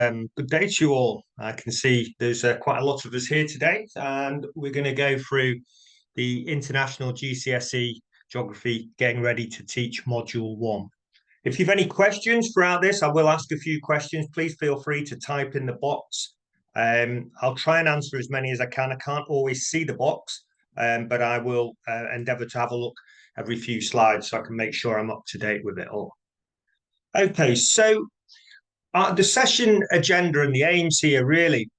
Good day to you all. I can see there's quite a lot of us here today, and we're going to go through the International GCSE Geography, getting ready to teach Module 1. If you've any questions throughout this, I will ask a few questions. Please feel free to type in the box. I'll try and answer as many as I can. I can't always see the box, but I will endeavour to have a look every few slides so I can make sure I'm up to date with it all. Okay, so the session agenda and the aims here really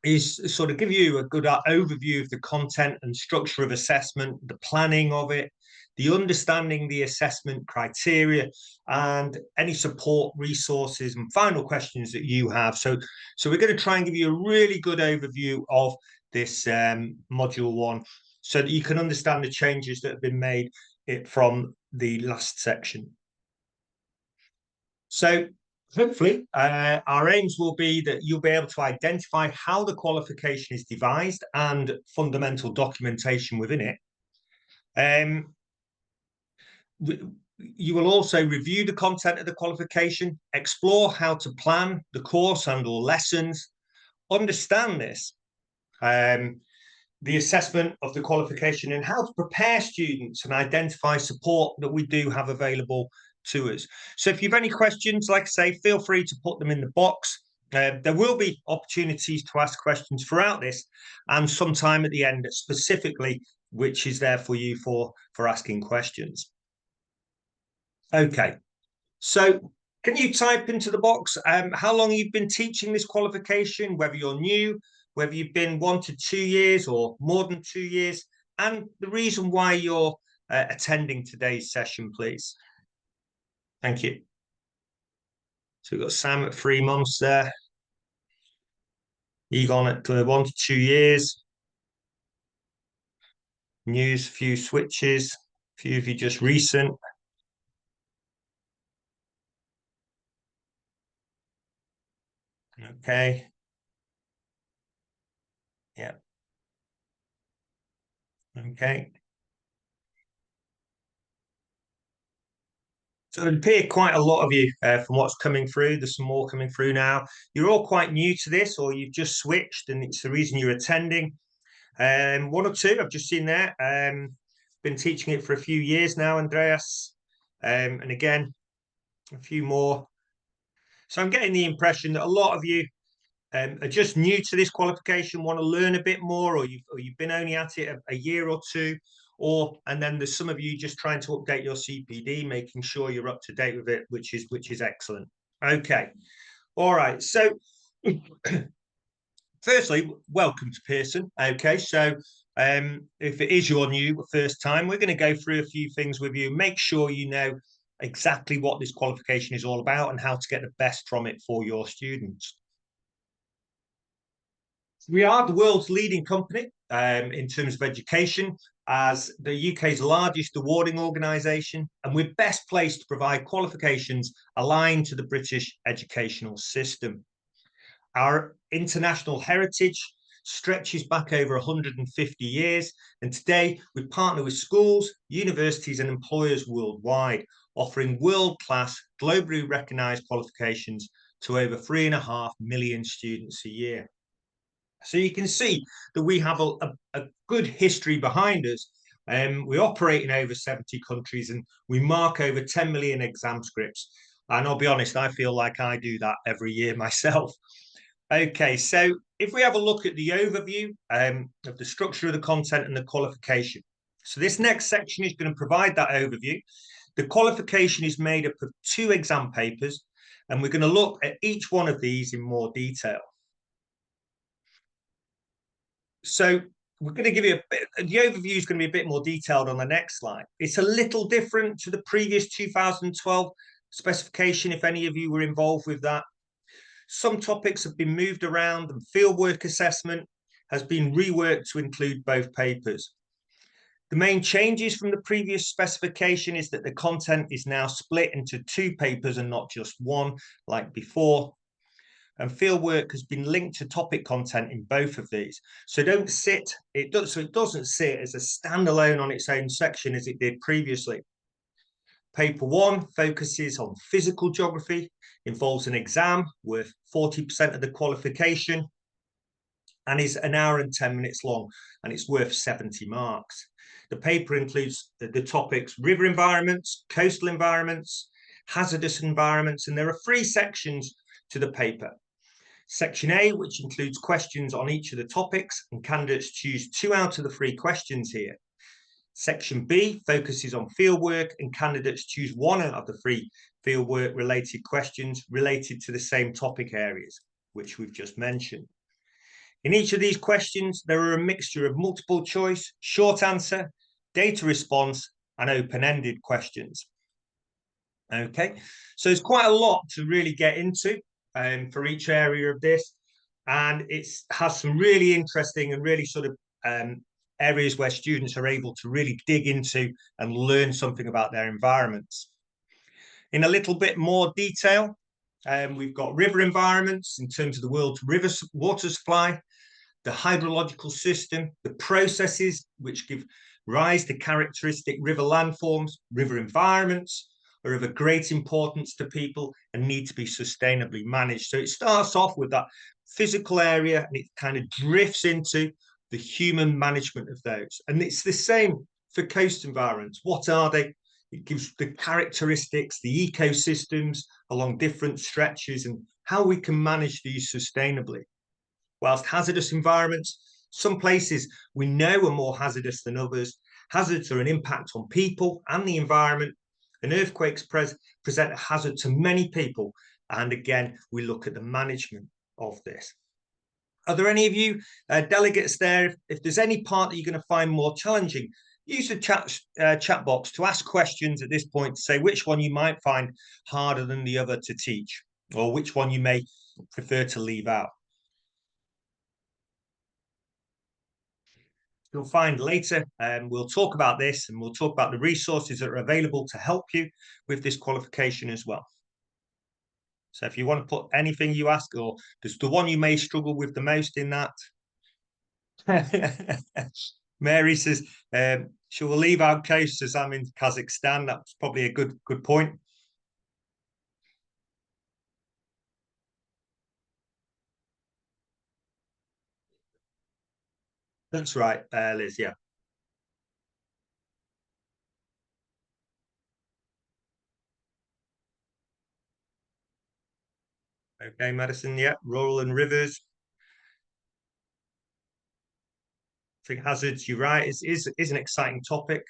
is sort of give you a good overview of the content and structure of assessment, the planning of it, the understanding the assessment criteria, and any support resources and final questions that you have. So we're going to try and give you a really good overview of this Module 1 so that you can understand the changes that have been made from the last section. So hopefully, our aims will be that you'll be able to identify how the qualification is devised and fundamental documentation within it. You will also review the content of the qualification, explore how to plan the course and or lessons, understand this, the assessment of the qualification and how to prepare students and identify support that we do have available to us. So if you've any questions, like I say, feel free to put them in the box. There will be opportunities to ask questions throughout this and sometime at the end specifically, which is there for you for asking questions. Okay, so can you type into the box how long you've been teaching this qualification, whether you're new, whether you've been 1 to 2 years or more than 2 years, and the reason why you're attending today's session, please. Thank you. So we've got Sam at 3 months there. Egon at 1 to 2 years. News, few switches, few of you just recent. Okay. Yeah. Okay. So it appear quite a lot of you from what's coming through. There's some more coming through now. You're all quite new to this, or you've just switched, and it's the reason you're attending. 1 or 2, I've just seen there. Been teaching it for a few years now, Andreas. And again, a few more. So I'm getting the impression that a lot of you are just new to this qualification, want to learn a bit more, or you've been only at it a year or 2. And then there's some of you just trying to update your CPD, making sure you're up to date with it, which is excellent. Okay, all right. So, firstly, welcome to Pearson. Okay, so if it is your new first time, we're going to go through a few things with you. Make sure you know exactly what this qualification is all about and how to get the best from it for your students. We are the world's leading company in terms of education, as the UK's largest awarding organisation, and we're best placed to provide qualifications aligned to the British educational system. Our international heritage stretches back over 150 years, and today we partner with schools, universities and employers worldwide, offering world-class, globally recognised qualifications to over 3.5 million students a year. So you can see that we have a good history behind us. We operate in over 70 countries and we mark over 10 million exam scripts. And I'll be honest, I feel like I do that every year myself. Okay, so if we have a look at the overview of the structure of the content and the qualification. So this next section is going to provide that overview. The qualification is made up of 2 exam papers, and we're going to look at each one of these in more detail. So we're going to give you the overview is going to be a bit more detailed on the next slide. It's a little different to the previous 2012 specification, if any of you were involved with that. Some topics have been moved around and fieldwork assessment has been reworked to include both papers. The main changes from the previous specification is that the content is now split into 2 papers and not just 1 like before. And fieldwork has been linked to topic content in both of these. So it doesn't sit as a standalone on its own section as it did previously. Paper 1 focuses on physical geography, involves an exam worth 40% of the qualification, and is an hour and 10 minutes long, and it's worth 70 marks. The paper includes the topics river environments, coastal environments, hazardous environments, and there are 3 sections to the paper. Section A, which includes questions on each of the topics, and candidates choose 2 out of the 3 questions here. Section B focuses on fieldwork, and candidates choose 1 out of the 3 fieldwork related questions related to the same topic areas, which we've just mentioned. In each of these questions, there are a mixture of multiple choice, short answer, data response, and open-ended questions. Okay, so there's quite a lot to really get into for each area of this, and it has some really interesting and really sort of areas where students are able to really dig into and learn something about their environments. In a little bit more detail, we've got river environments in terms of the world's river water supply, the hydrological system, the processes which give rise to characteristic river landforms. River environments are of a great importance to people and need to be sustainably managed. So it starts off with that physical area, and it kind of drifts into the human management of those. And it's the same for coast environments. What are they? It gives the characteristics, the ecosystems along different stretches, and how we can manage these sustainably. Whilst hazardous environments, some places we know are more hazardous than others. Hazards are an impact on people and the environment, and earthquakes present a hazard to many people. And again, we look at the management of this. Are there any of you delegates there? If there's any part that you're going to find more challenging, use the chat box to ask questions at this point to say which one you might find harder than the other to teach, or which one you may prefer to leave out. You'll find later, we'll talk about this, and we'll talk about the resources that are available to help you with this qualification as well. So if you want to put anything you ask, or there's the one you may struggle with the most in that. Mary says, she will leave out coast as I'm in Kazakhstan. That's probably a good point. That's right, Liz, yeah. Okay, Madison, yeah, rural and rivers. I think hazards, you're right, is an exciting topic.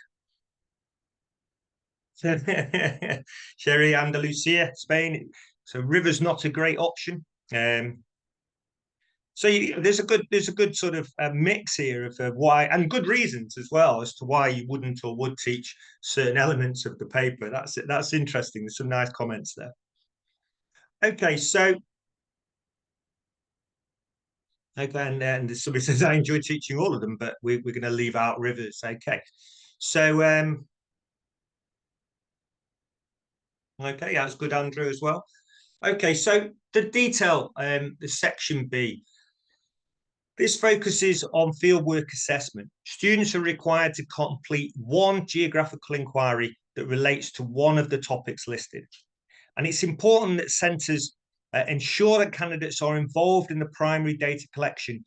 Sherry, Andalusia, Spain. So rivers not a great option. So there's a good sort of mix here of why, and good reasons as well as to why you wouldn't or would teach certain elements of the paper. That's interesting. There's some nice comments there. Okay, so and somebody says I enjoy teaching all of them, but we're going to leave out rivers. Okay, so okay, that's good, Andrew, as well. Okay, so the detail, the section B. This focuses on fieldwork assessment. Students are required to complete 1 geographical inquiry that relates to one of the topics listed. And it's important that centres ensure that candidates are involved in the primary data collection,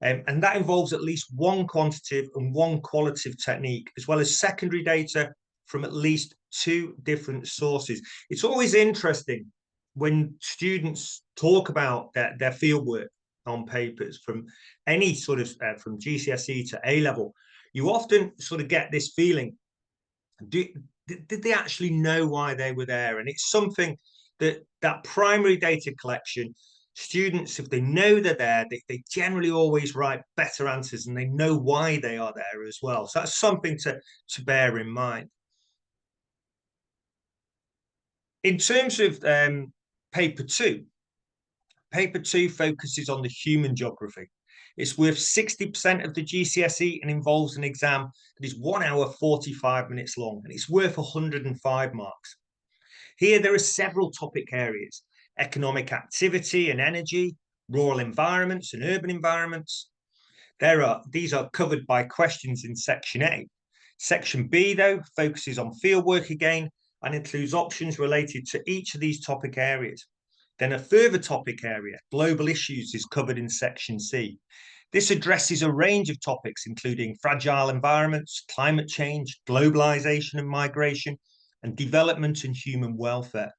and that involves at least 1 quantitative and 1 qualitative technique, as well as secondary data from at least 2 different sources. It's always interesting when students talk about their fieldwork on papers from any sort of from GCSE to A level. You often sort of get this feeling, did they actually know why they were there? And it's something that primary data collection, students, if they know they're there, they generally always write better answers, and they know why they are there as well. So that's something to bear in mind. In terms of paper 2, Paper 2 focuses on the human geography. It's worth 60% of the GCSE and involves an exam that is 1 hour 45 minutes long, and it's worth 105 marks. Here there are several topic areas: economic activity and energy, rural environments and urban environments. These are covered by questions in section A. Section B, though, focuses on fieldwork again, and includes options related to each of these topic areas. Then a further topic area, global issues, is covered in section C. This addresses a range of topics, including fragile environments, climate change, globalization and migration, and development and human welfare.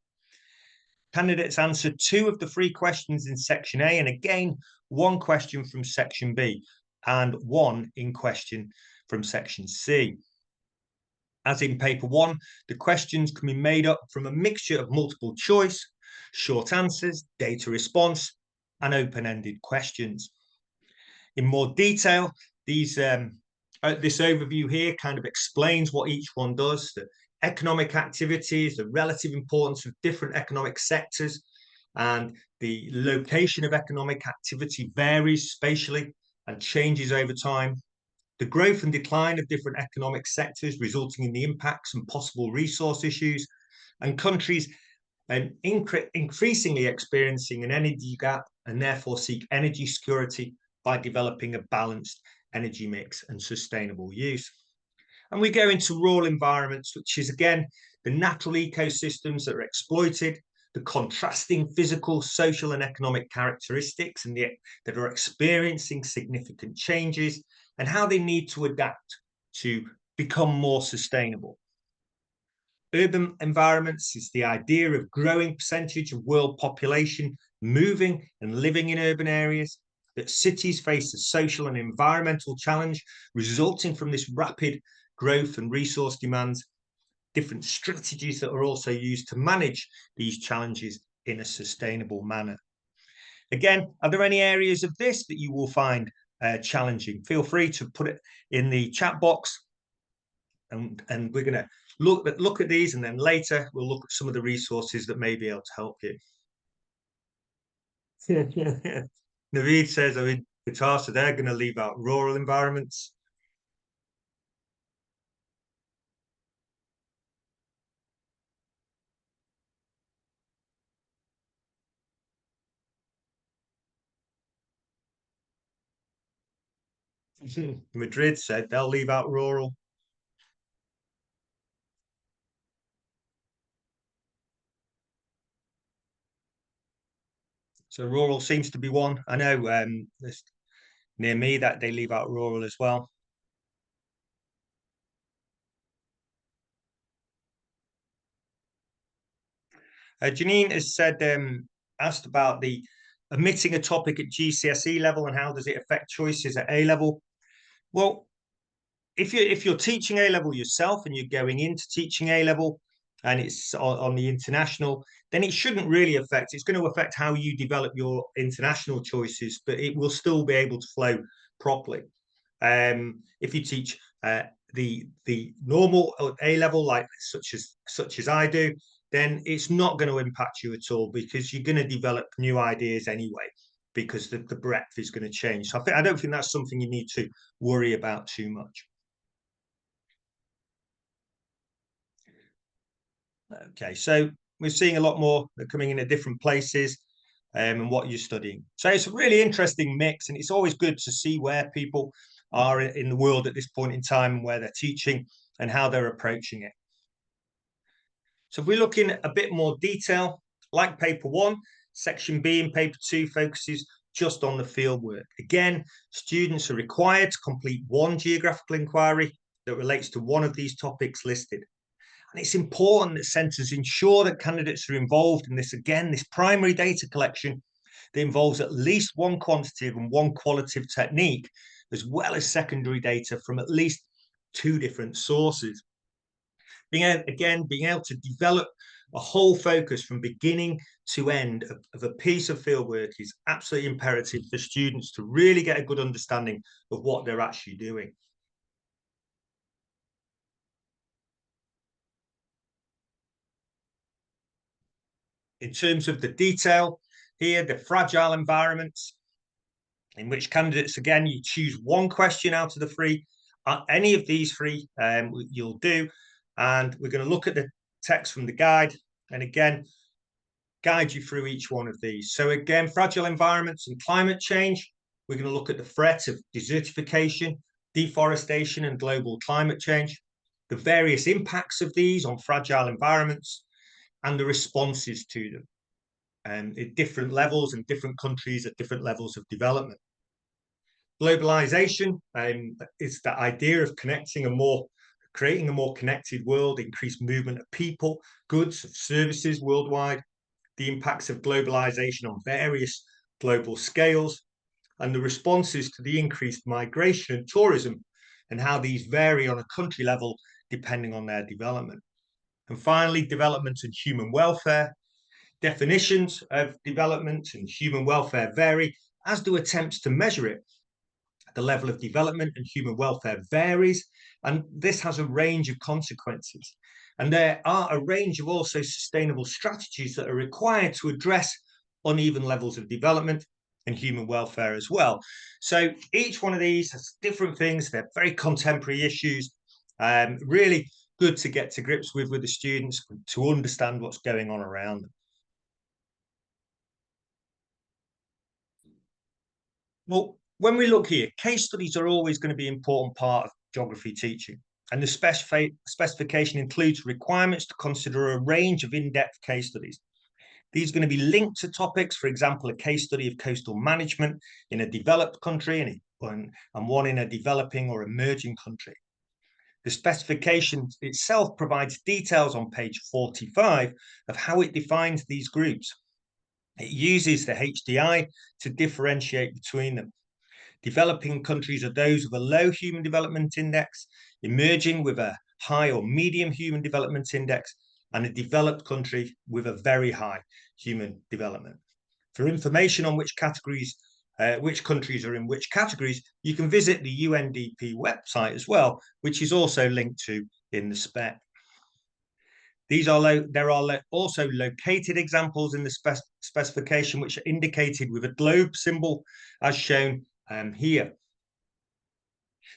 Candidates answer 2 of the 3 questions in section A, and again, 1 question from section B, and 1 in question from section C. As in paper 1, the questions can be made up from a mixture of multiple choice, short answers, data response, and open-ended questions. In more detail, this overview here kind of explains what each one does, the economic activities, the relative importance of different economic sectors, and the location of economic activity varies spatially and changes over time. The growth and decline of different economic sectors resulting in the impacts and possible resource issues, and countries increasingly experiencing an energy gap and therefore seek energy security by developing a balanced energy mix and sustainable use. And we go into rural environments, which is again the natural ecosystems that are exploited, the contrasting physical, social, and economic characteristics and that are experiencing significant changes, and how they need to adapt to become more sustainable. Urban environments is the idea of growing percentage of world population moving and living in urban areas, that cities face a social and environmental challenge resulting from this rapid growth and resource demands, different strategies that are also used to manage these challenges in a sustainable manner. Again, are there any areas of this that you will find challenging? Feel free to put it in the chat box, and we're going to look at these, and then later we'll look at some of the resources that may be able to help you. Naveed says, I mean, Qatar, so they're going to leave out rural environments. Madrid said they'll leave out rural. So rural seems to be one. I know near me that they leave out rural as well. Janine has said, asked about the omitting a topic at GCSE level and how does it affect choices at A level. Well, if you're teaching A level yourself and you're going into teaching A level and it's on the international, then it shouldn't really affect. It's going to affect how you develop your international choices, but it will still be able to flow properly. If you teach the normal A level, like such as I do, then it's not going to impact you at all, because you're going to develop new ideas anyway, because the breadth is going to change. So I don't think that's something you need to worry about too much. Okay, so we're seeing a lot more coming in at different places and what you're studying. So it's a really interesting mix, and it's always good to see where people are in the world at this point in time and where they're teaching and how they're approaching it. So if we look in a bit more detail, like paper 1, section B in paper 2 focuses just on the fieldwork. Again, students are required to complete 1 geographical inquiry that relates to one of these topics listed. And it's important that centres ensure that candidates are involved in this, again, this primary data collection that involves at least 1 quantitative and 1 qualitative technique, as well as secondary data from at least 2 different sources. Being able to develop a whole focus from beginning to end of a piece of fieldwork is absolutely imperative for students to really get a good understanding of what they're actually doing. In terms of the detail here, the fragile environments, in which candidates, again, you choose 1 question out of the 3. Any of these 3 you'll do. And we're going to look at the text from the guide, and again, guide you through each one of these. So again, fragile environments and climate change, we're going to look at the threat of desertification, deforestation, and global climate change. the various impacts of these on fragile environments, and the responses to them, at different levels and different countries at different levels of development. Globalization is the idea of creating a more connected world, increased movement of people, goods, of services worldwide, the impacts of globalization on various global scales, and the responses to the increased migration and tourism, and how these vary on a country level depending on their development. And finally, development and human welfare. Definitions of development and human welfare vary, as do attempts to measure it. The level of development and human welfare varies, and this has a range of consequences. And there are a range of also sustainable strategies that are required to address uneven levels of development and human welfare as well. So each one of these has different things. They're very contemporary issues, really good to get to grips with the students to understand what's going on around them. Well, when we look here, case studies are always going to be an important part of geography teaching. And the specification includes requirements to consider a range of in-depth case studies. These are going to be linked to topics, for example, a case study of coastal management in a developed country and one in a developing or emerging country. The specification itself provides details on page 45 of how it defines these groups. It uses the HDI to differentiate between them. Developing countries are those with a low human development index, emerging with a high or medium human development index, and a developed country with a very high human development. For information on which countries are in which categories, you can visit the UNDP website as well, which is also linked to in the spec. There are also located examples in the specification, which are indicated with a globe symbol, as shown here.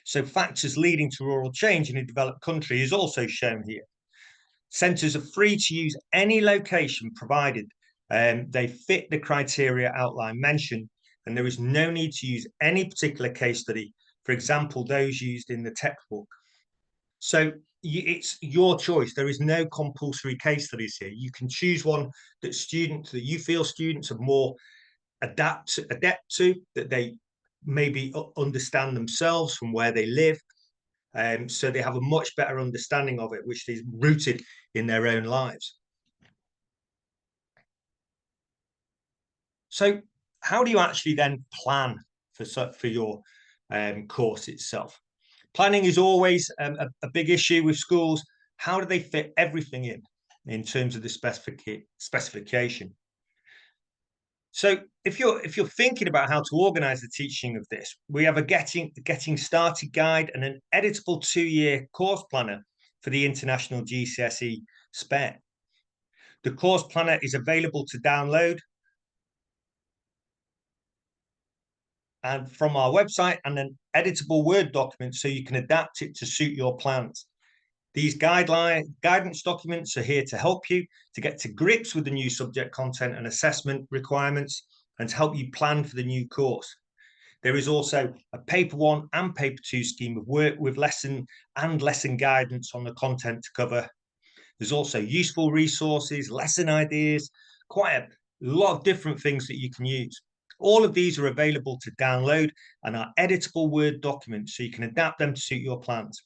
So factors leading to rural change in a developed country is also shown here. Centres are free to use any location provided they fit the criteria outline mentioned, and there is no need to use any particular case study, for example, those used in the textbook. So it's your choice. There is no compulsory case studies here. You can choose one that you feel students are more adept to, that they maybe understand themselves from where they live. So they have a much better understanding of it, which is rooted in their own lives. So how do you actually then plan for your course itself? Planning is always a big issue with schools. How do they fit everything in terms of the specification? So if you're thinking about how to organize the teaching of this, we have a getting started guide and an editable 2-year course planner for the International GCSE spec. The course planner is available to download and from our website, and an editable Word document so you can adapt it to suit your plans. These guidance documents are here to help you to get to grips with the new subject content and assessment requirements and to help you plan for the new course. There is also a paper 1 and paper 2 scheme of work with lesson guidance on the content to cover. There's also useful resources, lesson ideas, quite a lot of different things that you can use. All of these are available to download and are editable Word documents, so you can adapt them to suit your plans.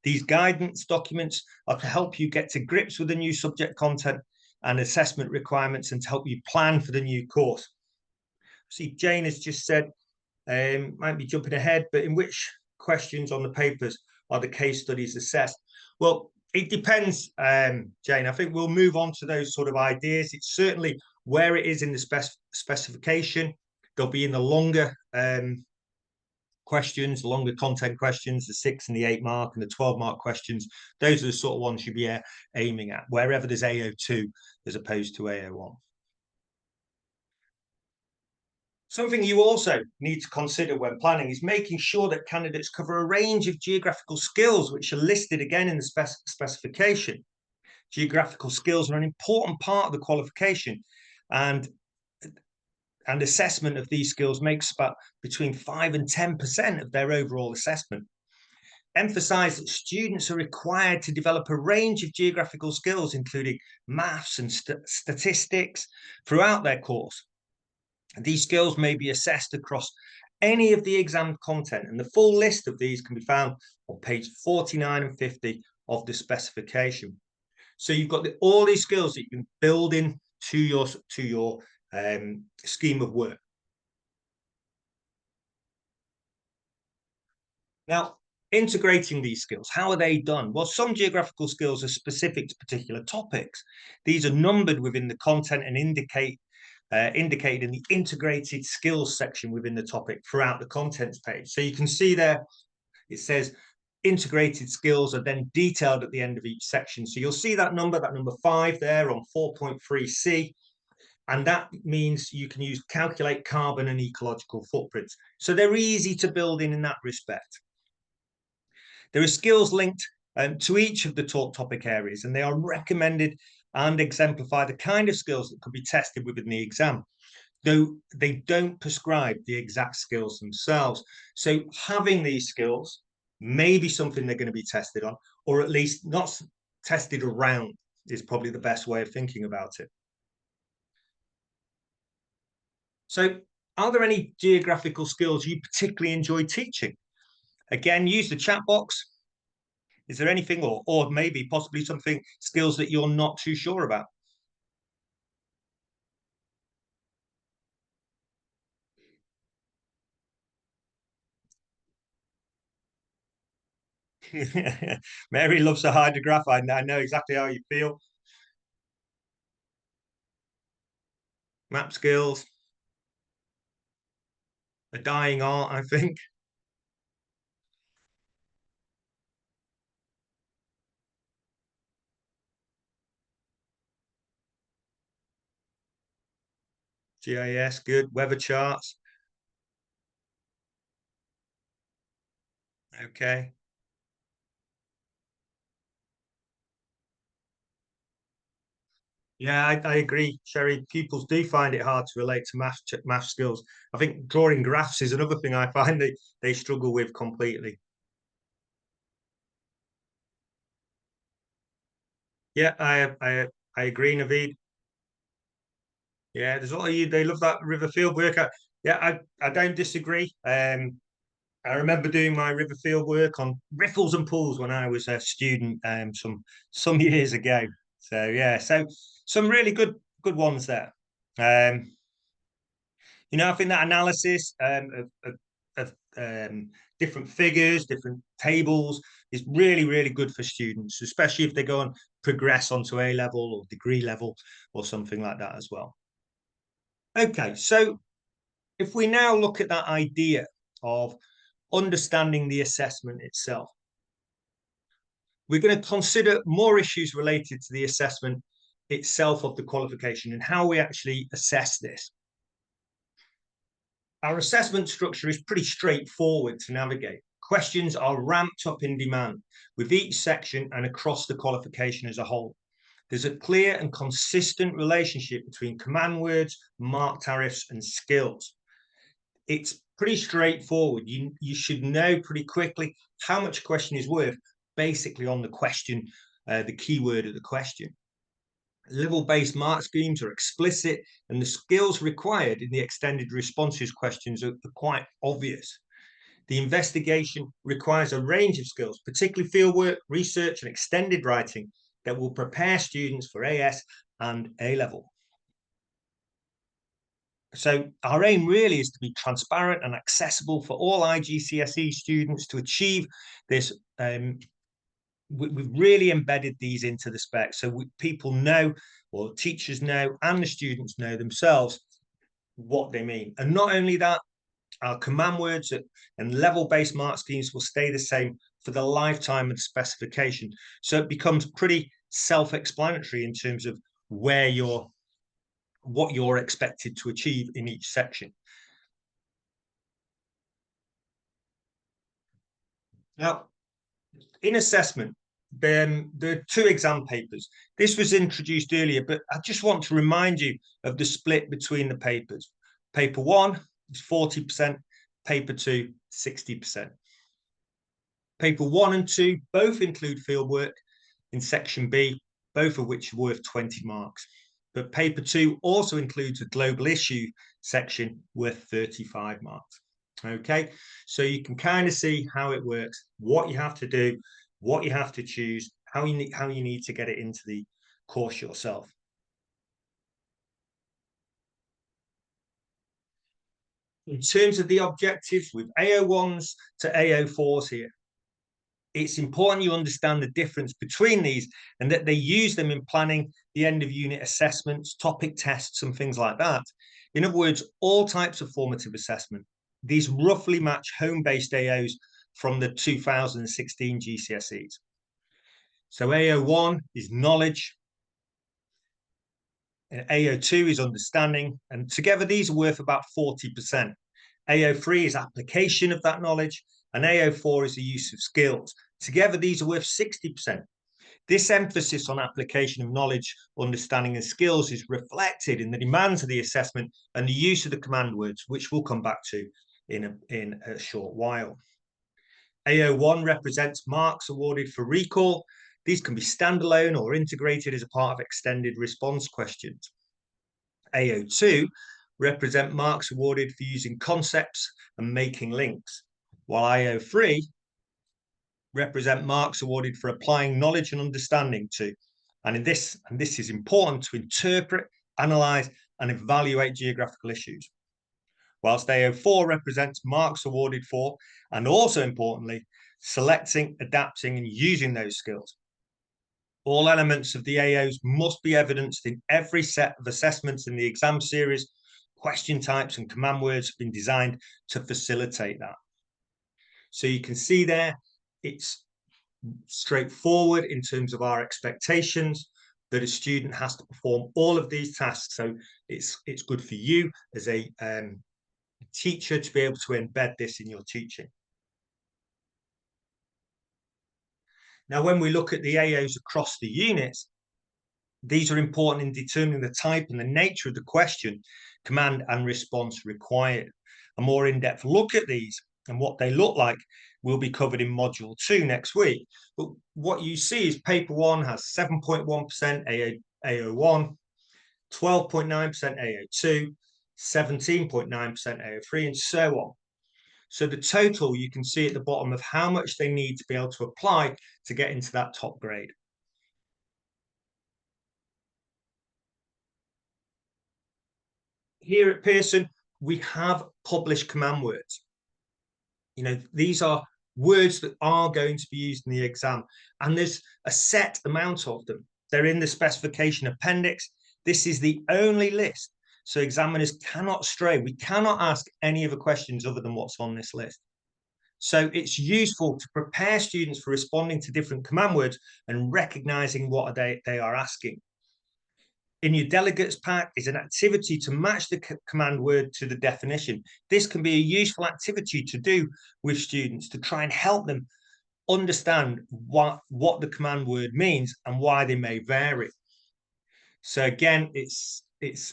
These guidance documents are to help you get to grips with the new subject content and assessment requirements and to help you plan for the new course. See, Jane has just said, might be jumping ahead, but in which questions on the papers are the case studies assessed? Well, it depends, Jane. I think we'll move on to those sort of ideas. It's certainly where it is in the specification. They'll be in the longer questions, the longer content questions, the 6 and the 8 mark and the 12 mark questions. Those are the sort of ones you'll be aiming at, wherever there's AO2 as opposed to AO1. Something you also need to consider when planning is making sure that candidates cover a range of geographical skills, which are listed again in the specification. Geographical skills are an important part of the qualification, and assessment of these skills makes about between 5 and 10% of their overall assessment. emphasize that students are required to develop a range of geographical skills, including maths and statistics, throughout their course. These skills may be assessed across any of the exam content, and the full list of these can be found on page 49 and 50 of the specification. So you've got all these skills that you can build into your scheme of work. Now, integrating these skills, how are they done? Well, some geographical skills are specific to particular topics. These are numbered within the content and indicated in the integrated skills section within the topic throughout the contents page. So you can see there, it says integrated skills are then detailed at the end of each section. So you'll see that number 5 there on 4.3C. And that means you can use calculate carbon and ecological footprints. So they're easy to build in that respect. There are skills linked to each of the taught topic areas, and they are recommended and exemplify the kind of skills that could be tested within the exam, though they don't prescribe the exact skills themselves. So having these skills may be something they're going to be tested on, or at least not tested around, is probably the best way of thinking about it. So are there any geographical skills you particularly enjoy teaching? Again, use the chat box. Is there anything, or maybe possibly something, skills that you're not too sure about? Mary loves a hydrograph. I know exactly how you feel. Map skills, a dying art, I think. GIS, good. Weather charts. Okay. Yeah, I agree, Sherry. Pupils do find it hard to relate to math skills. I think drawing graphs is another thing I find they struggle with completely. Yeah, I agree, Naveed. Yeah, there's a lot of you. They love that river field work. I don't disagree. I remember doing my river field work on riffles and pools when I was a student some years ago. So yeah, so some really good ones there. I think that analysis of different figures, different tables is really good for students, especially if they go and progress onto A level or degree level or something like that as well. Okay, so if we now look at that idea of understanding the assessment itself, we're going to consider more issues related to the assessment itself of the qualification and how we actually assess this. Our assessment structure is pretty straightforward to navigate. Questions are ramped up in demand with each section and across the qualification as a whole. There's a clear and consistent relationship between command words, mark tariffs, and skills. It's pretty straightforward. You should know pretty quickly how much a question is worth, basically on the question, the keyword of the question. Level-based mark schemes are explicit, and the skills required in the extended responses questions are quite obvious. The investigation requires a range of skills, particularly fieldwork, research, and extended writing, that will prepare students for AS and A-level. So our aim really is to be transparent and accessible for all IGCSE students to achieve this. We've really embedded these into the spec, so people know, or teachers know, and the students know themselves what they mean. And not only that, our command words and level-based mark schemes will stay the same for the lifetime of the specification. So it becomes pretty self-explanatory in terms of what you're expected to achieve in each section. Now, in assessment, there are 2 exam papers. This was introduced earlier, but I just want to remind you of the split between the papers. Paper 1 is 40%, paper 2, 60%. Paper 1 and 2 both include fieldwork in section B, both of which are worth 20 marks. But paper 2 also includes a global issue section worth 35 marks. Okay, so you can kind of see how it works, what you have to do, what you have to choose, how you need to get it into the course yourself. In terms of the objectives, with AO1s to AO4s here, it's important you understand the difference between these and that they use them in planning the end of unit assessments, topic tests, and things like that. In other words, all types of formative assessment. These roughly match home-based AOs from the 2016 GCSEs. So AO1 is knowledge, and AO2 is understanding, and together these are worth about 40%. AO3 is application of that knowledge, and AO4 is the use of skills. Together, these are worth 60%. This emphasis on application of knowledge, understanding, and skills is reflected in the demands of the assessment and the use of the command words, which we'll come back to in a short while. AO1 represents marks awarded for recall. These can be standalone or integrated as a part of extended response questions. AO2 represent marks awarded for using concepts and making links, while AO3 represent marks awarded for applying knowledge and understanding to, and this is important, to interpret, analyze, and evaluate geographical issues. Whilst AO4 represents marks awarded for, and also importantly, selecting, adapting, and using those skills. All elements of the AOs must be evidenced in every set of assessments in the exam series. Question types and command words have been designed to facilitate that. So you can see there, it's straightforward in terms of our expectations that a student has to perform all of these tasks. So it's good for you as a teacher to be able to embed this in your teaching. Now, when we look at the AOs across the units, these are important in determining the type and the nature of the question, command and response required. A more in-depth look at these and what they look like will be covered in Module 2 next week. But what you see is Paper 1 has 7.1% AO1, 12.9% AO2, 17.9% AO3, and so on. So the total, you can see at the bottom of how much they need to be able to apply to get into that top grade. Here at Pearson, we have published command words. You know, these are words that are going to be used in the exam, and there's a set amount of them. They're in the specification appendix. This is the only list, so examiners cannot stray. We cannot ask any other questions other than what's on this list. So it's useful to prepare students for responding to different command words and recognizing what they are asking. In your delegates pack is an activity to match the command word to the definition. This can be a useful activity to do with students to try and help them understand what the command word means and why they may vary. So again, it's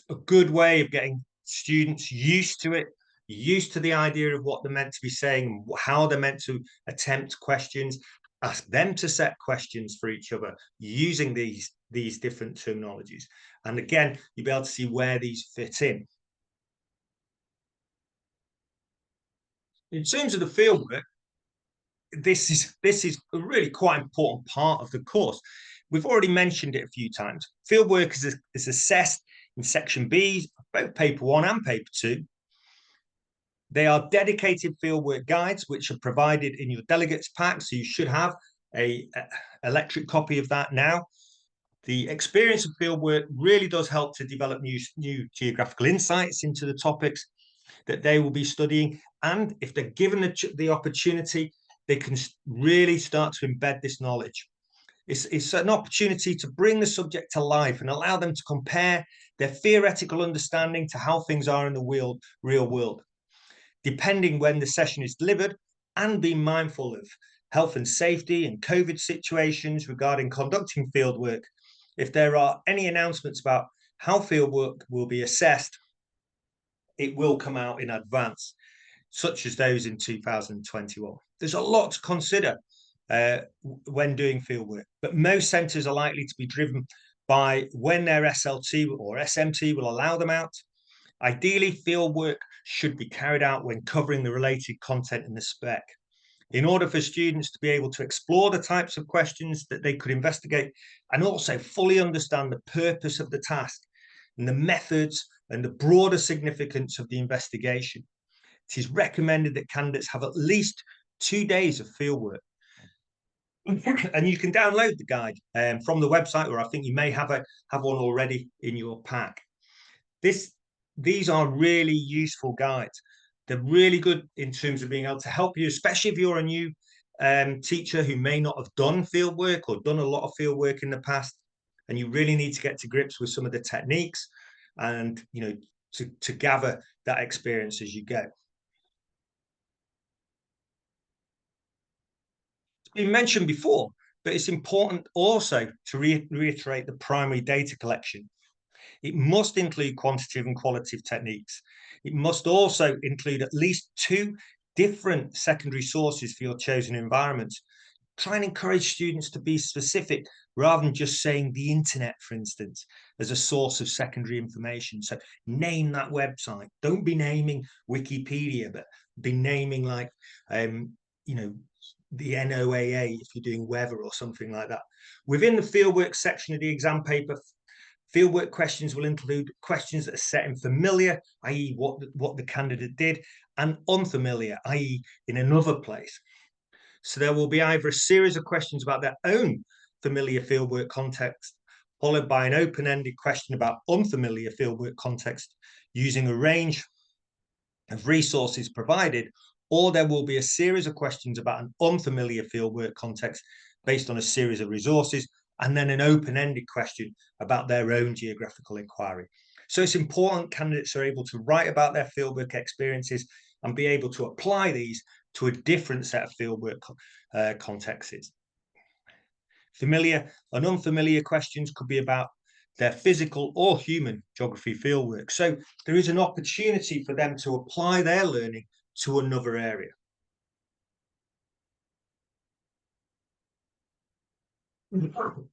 a good way of getting students used to it, used to the idea of what they're meant to be saying, how they're meant to attempt questions, ask them to set questions for each other using these different terminologies. And again, you'll be able to see where these fit in. In terms of the fieldwork, this is a really quite important part of the course. We've already mentioned it a few times. Fieldwork is assessed in section B, both paper 1 and paper 2. They are dedicated fieldwork guides, which are provided in your delegates pack. So you should have an electric copy of that now. The experience of fieldwork really does help to develop new geographical insights into the topics that they will be studying. And if they're given the opportunity, they can really start to embed this knowledge. It's an opportunity to bring the subject to life and allow them to compare their theoretical understanding to how things are in the real world, depending when the session is delivered, and be mindful of health and safety and COVID situations regarding conducting fieldwork. If there are any announcements about how fieldwork will be assessed, it will come out in advance, such as those in 2021. There's a lot to consider. when doing fieldwork. But most centres are likely to be driven by when their SLT or SMT will allow them out. Ideally, fieldwork should be carried out when covering the related content in the spec. In order for students to be able to explore the types of questions that they could investigate and also fully understand the purpose of the task and the methods and the broader significance of the investigation, it is recommended that candidates have at least 2 days of fieldwork. And you can download the guide from the website, or I think you may have one already in your pack. These are really useful guides. They're really good in terms of being able to help you, especially if you're a new teacher who may not have done fieldwork or done a lot of fieldwork in the past, and you really need to get to grips with some of the techniques and to gather that experience as you go. It's been mentioned before, but it's important also to reiterate the primary data collection. It must include quantitative and qualitative techniques. It must also include at least 2 different secondary sources for your chosen environment. Try and encourage students to be specific rather than just saying the internet, for instance, as a source of secondary information. So name that website. Don't be naming Wikipedia, but be naming like, the NOAA if you're doing weather or something like that. Within the fieldwork section of the exam paper, fieldwork questions will include questions that are set in familiar, i.e. what the candidate did, and unfamiliar, i.e. in another place. So there will be either a series of questions about their own familiar fieldwork context, followed by an open-ended question about unfamiliar fieldwork context using a range of resources provided, or there will be a series of questions about an unfamiliar fieldwork context based on a series of resources, and then an open-ended question about their own geographical inquiry. So it's important candidates are able to write about their fieldwork experiences and be able to apply these to a different set of fieldwork contexts. Familiar and unfamiliar questions could be about their physical or human geography fieldwork. So there is an opportunity for them to apply their learning to another area.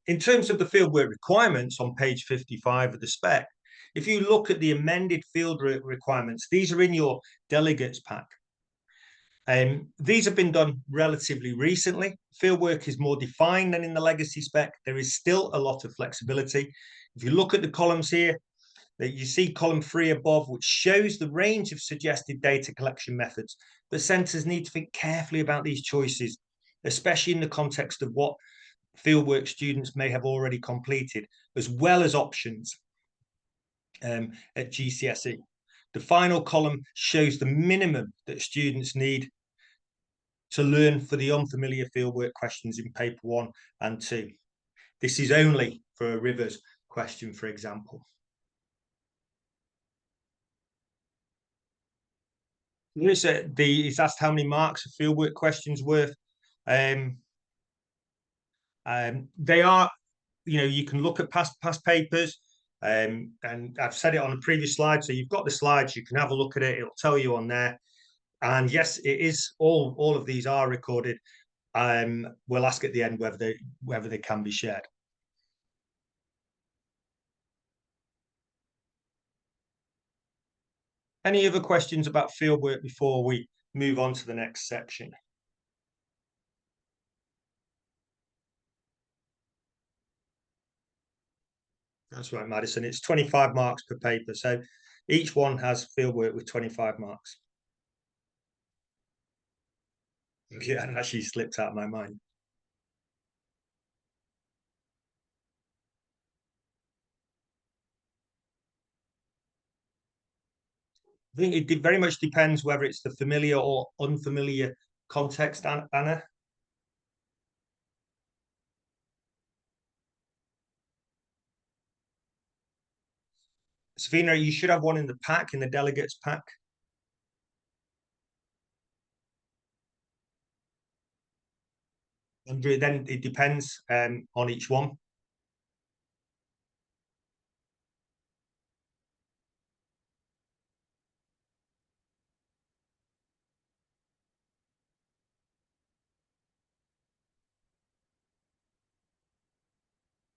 In terms of the fieldwork requirements on page 55 of the spec, if you look at the amended fieldwork requirements, these are in your delegates pack. These have been done relatively recently. Fieldwork is more defined than in the legacy spec. There is still a lot of flexibility. If you look at the columns here, that you see column 3 above, which shows the range of suggested data collection methods. The centres need to think carefully about these choices, especially in the context of what fieldwork students may have already completed, as well as options at GCSE. The final column shows the minimum that students need to learn for the unfamiliar fieldwork questions in paper 1 and 2. This is only for a rivers question, for example. It's asked how many marks a fieldwork question's worth. They are, you can look at past papers, and I've said it on a previous slide. So you've got the slides, you can have a look at it. It'll tell you on there. And yes, it is all of these are recorded. We'll ask at the end whether they can be shared. Any other questions about fieldwork before we move on to the next section? That's right, Madison. It's 25 marks per paper. So each one has fieldwork with 25 marks. Yeah, it actually slipped out of my mind. I think it very much depends whether it's the familiar or unfamiliar context, Anna. Savina, you should have one in the pack, in the delegates pack. And then it depends on each one.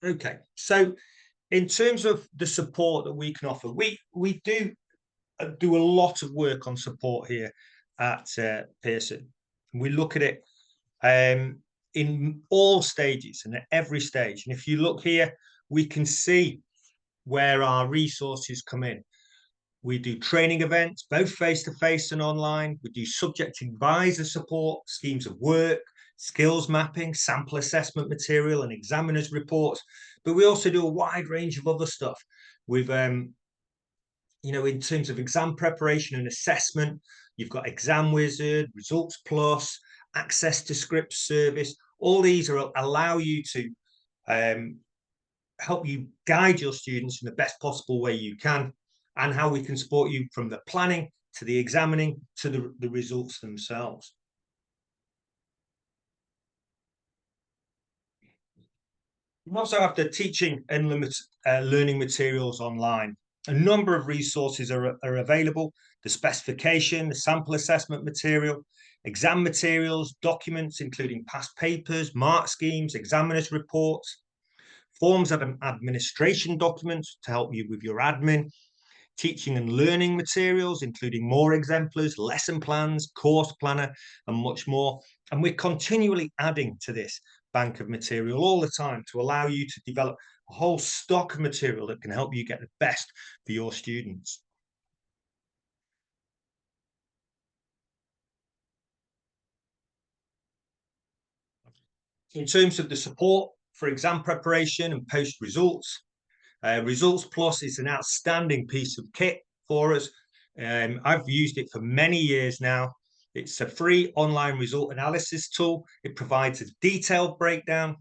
Okay, so in terms of the support that we can offer, we do a lot of work on support here at Pearson. We look at it in all stages and at every stage. And if you look here, we can see where our resources come in. We do training events, both face-to-face and online. We do subject advisor support, schemes of work, skills mapping, sample assessment material, and examiners reports. But we also do a wide range of other stuff. We've in terms of exam preparation and assessment, you've got Exam Wizard, Results Plus, access to script service. All these allow you to help you guide your students in the best possible way you can, and how we can support you from the planning to the examining to the results themselves. We also have the teaching and learning materials online. A number of resources are available: the specification, the sample assessment material, exam materials, documents including past papers, mark schemes, examiners reports, forms of administration documents to help you with your admin, teaching and learning materials, including more exemplars, lesson plans, course planner, and much more. And we're continually adding to this bank of material all the time to allow you to develop a whole stock of material that can help you get the best for your students. In terms of the support for exam preparation and post results, Results Plus is an outstanding piece of kit for us. I've used it for many years now. It's a free online result analysis tool. It provides a detailed breakdown,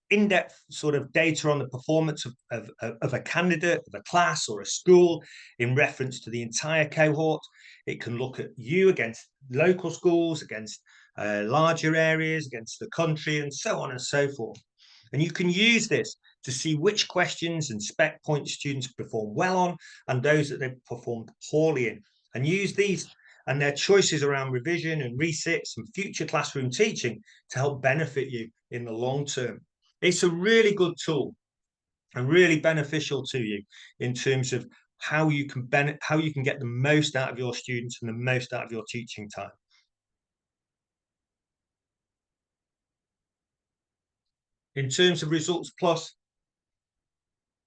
in-depth sort of data on the performance of a candidate, of a class or a school in reference to the entire cohort. It can look at you against local schools, against larger areas, against the country, and so on and so forth. And you can use this to see which questions and spec points students perform well on and those that they've performed poorly in, and use these and their choices around revision and resits and future classroom teaching to help benefit you in the long term. It's a really good tool and really beneficial to you in terms of how you can get the most out of your students and the most out of your teaching time. In terms of Results Plus,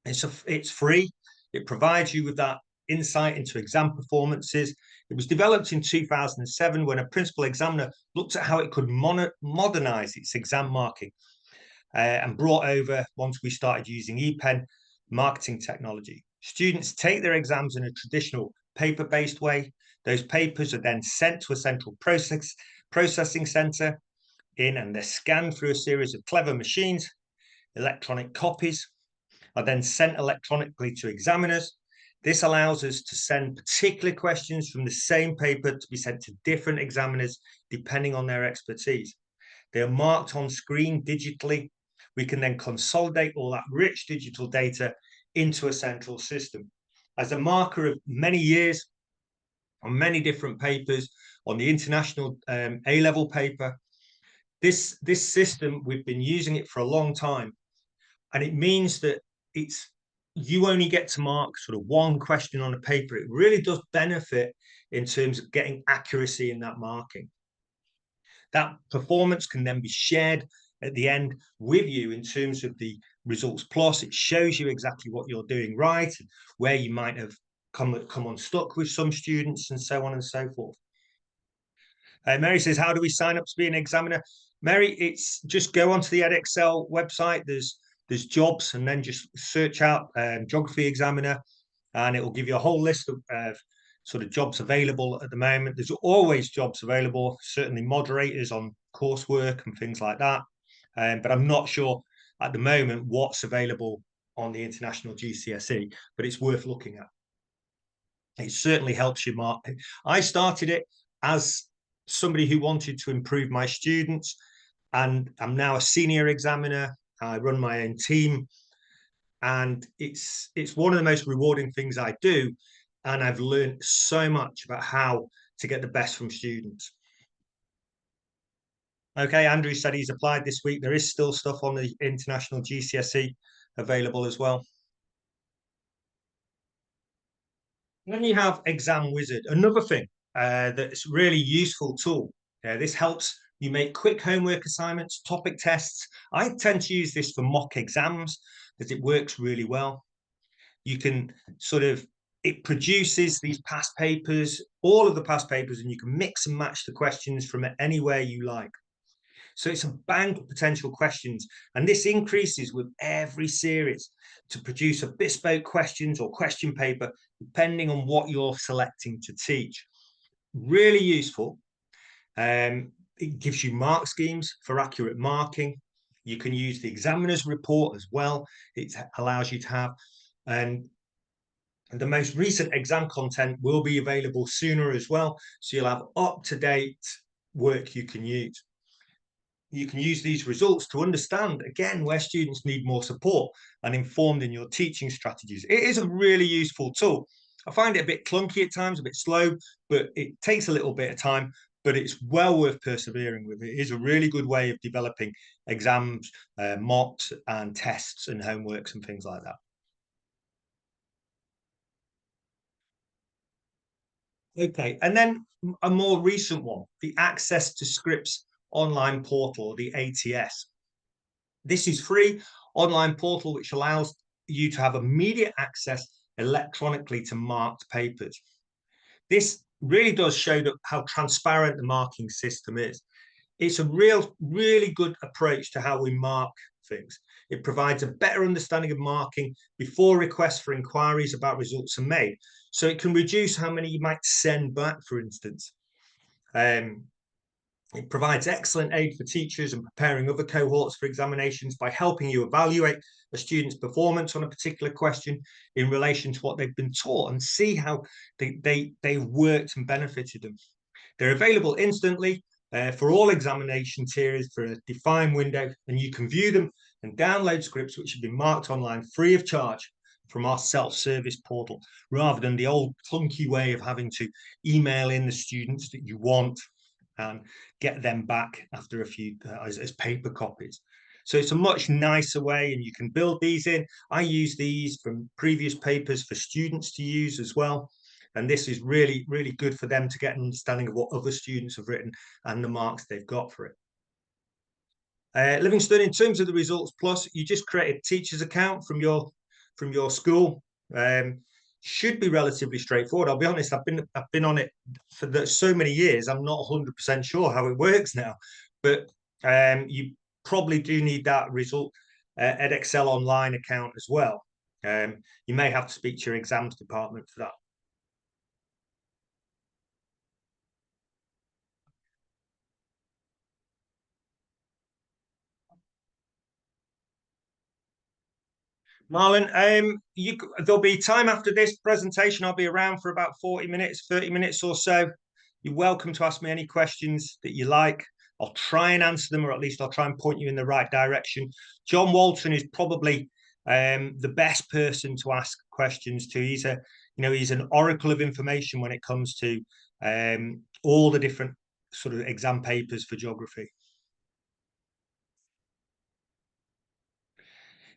it's free. It provides you with that insight into exam performances. It was developed in 2007 when a principal examiner looked at how it could modernize its exam marking, and brought over, once we started using ePen, marketing technology. Students take their exams in a traditional paper-based way. Those papers are then sent to a central processing center and they're scanned through a series of clever machines. Electronic copies are then sent electronically to examiners. This allows us to send particular questions from the same paper to be sent to different examiners depending on their expertise. They are marked on screen digitally. We can then consolidate all that rich digital data into a central system. As a marker of many years on many different papers, on the international A-level paper, this system, we've been using it for a long time, and it means that you only get to mark sort of one question on a paper. It really does benefit in terms of getting accuracy in that marking. That performance can then be shared at the end with you in terms of the Results Plus. It shows you exactly what you're doing right, and where you might have come unstuck with some students, and so on and so forth. Mary says, how do we sign up to be an examiner? Mary, it's just go onto the Edexcel website. There's jobs, and then just search out geography examiner, and it will give you a whole list of sort of jobs available at the moment. There's always jobs available, certainly moderators on coursework and things like that. But I'm not sure at the moment what's available on the International GCSE, but it's worth looking at. It certainly helps you mark. I started it as somebody who wanted to improve my students, and I'm now a senior examiner. I run my own team, and it's one of the most rewarding things I do, and I've learned so much about how to get the best from students. Okay, Andrew said he's applied this week. There is still stuff on the International GCSE available as well. Then you have Exam Wizard, another thing that's really useful tool. This helps you make quick homework assignments, topic tests. I tend to use this for mock exams because it works really well. You can it produces these past papers, all of the past papers, and you can mix and match the questions from anywhere you like. So it's a bank of potential questions, and this increases with every series to produce a bespoke questions or question paper, depending on what you're selecting to teach. Really useful. It gives you mark schemes for accurate marking. You can use the examiner's report as well. It allows you to have, and the most recent exam content will be available sooner as well. So you'll have up-to-date work you can use. You can use these results to understand, again, where students need more support and informed in your teaching strategies. It is a really useful tool. I find it a bit clunky at times, a bit slow, but it takes a little bit of time, but it's well worth persevering with. It is a really good way of developing exams, mocks and tests and homeworks and things like that. Okay, and then a more recent one, the Access to Scripts online portal, the ATS. This is free online portal which allows you to have immediate access electronically to marked papers. This really does show how transparent the marking system is. It's a really good approach to how we mark things. It provides a better understanding of marking before requests for inquiries about results are made. So it can reduce how many you might send back, for instance. It provides excellent aid for teachers and preparing other cohorts for examinations by helping you evaluate a student's performance on a particular question in relation to what they've been taught and see how they've worked and benefited them. They're available instantly for all examination tiers for a defined window, and you can view them and download scripts which have been marked online free of charge from our self-service portal, rather than the old clunky way of having to email in the students that you want and get them back after a few as paper copies. So it's a much nicer way, and you can build these in. I use these from previous papers for students to use as well. And this is really, really good for them to get an understanding of what other students have written and the marks they've got for it. Livingston, in terms of the Results Plus, you just create a teacher's account from your school. Should be relatively straightforward. I'll be honest, I've been on it for so many years. I'm not 100% sure how it works now, but you probably do need that Edexcel online account as well. You may have to speak to your exams department for that. Marlon, there'll be time after this presentation. I'll be around for about 40 minutes, 30 minutes or so. You're welcome to ask me any questions that you like. I'll try and answer them, or at least I'll try and point you in the right direction. John Walton is probably the best person to ask questions to. He's an oracle of information when it comes to all the different sort of exam papers for geography.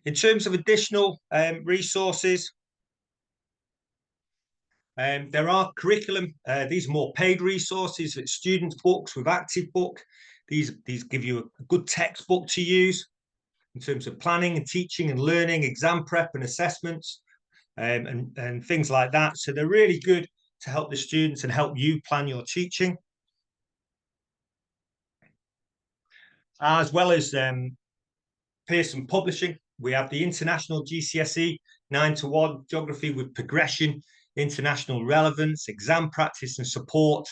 In terms of additional resources, there are curriculum. These are more paid resources. It's students' books with Active Book. These give you a good textbook to use in terms of planning and teaching and learning, exam prep and assessments, and things like that. So they're really good to help the students and help you plan your teaching. As well as Pearson Publishing, we have the International GCSE 9-to-1 Geography with Progression, International Relevance, Exam Practice and Support.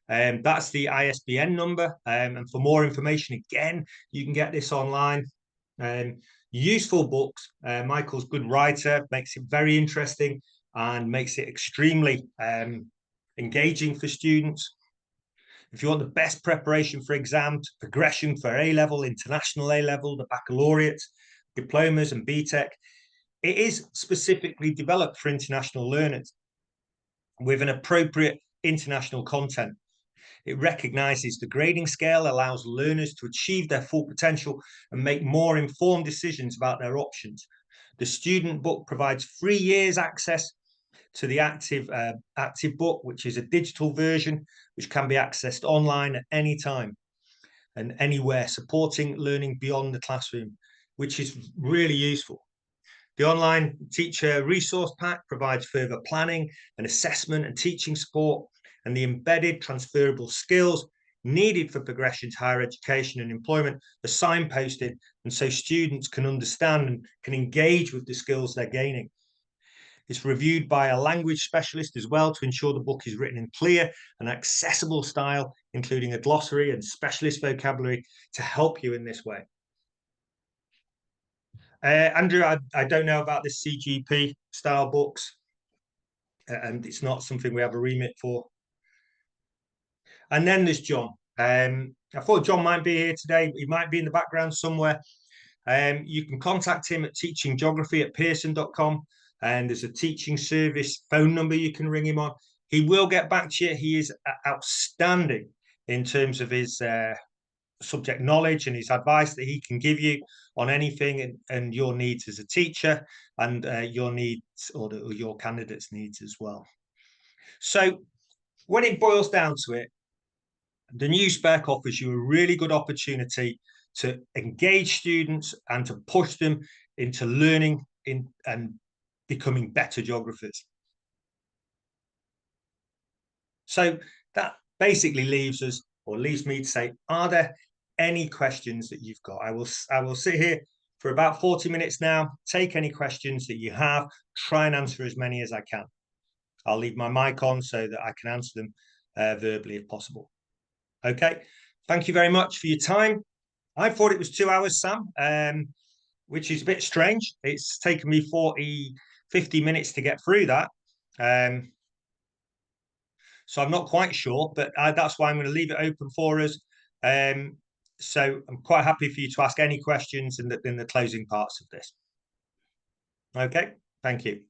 That's the ISBN number. And for more information, again, you can get this online. Useful books. Michael's a good writer, makes it very interesting and makes it extremely engaging for students. If you want the best preparation for exams, progression for A-level, international A-level, the baccalaureate, diplomas and BTEC, it is specifically developed for international learners with an appropriate international content. It recognises the grading scale, allows learners to achieve their full potential and make more informed decisions about their options. The student book provides 3 years access to the active book, which is a digital version which can be accessed online at any time and anywhere, supporting learning beyond the classroom, which is really useful. The online teacher resource pack provides further planning and assessment and teaching support, and the embedded transferable skills needed for progression to higher education and employment are signposted, and so students can understand and can engage with the skills they're gaining. It's reviewed by a language specialist as well to ensure the book is written in clear and accessible style, including a glossary and specialist vocabulary to help you in this way. Andrew, I don't know about the CGP style books, and it's not something we have a remit for. And then there's John. I thought John might be here today. He might be in the background somewhere. You can contact him at teachinggeography@pearson.com, and there's a teaching service phone number you can ring him on. He will get back to you. He is outstanding in terms of his subject knowledge and his advice that he can give you on anything and your needs as a teacher and your needs or your candidate's needs as well. So when it boils down to it, the new spec offers you a really good opportunity to engage students and to push them into learning and becoming better geographers. So that basically leaves me to say, are there any questions that you've got? I will sit here for about 40 minutes now, take any questions that you have, try and answer as many as I can. I'll leave my mic on so that I can answer them verbally if possible. Okay, thank you very much for your time. I thought it was 2 hours, Sam, which is a bit strange. It's taken me 50 minutes to get through that. So I'm not quite sure, but that's why I'm going to leave it open for us. So I'm quite happy for you to ask any questions in the closing parts of this. Okay, thank you.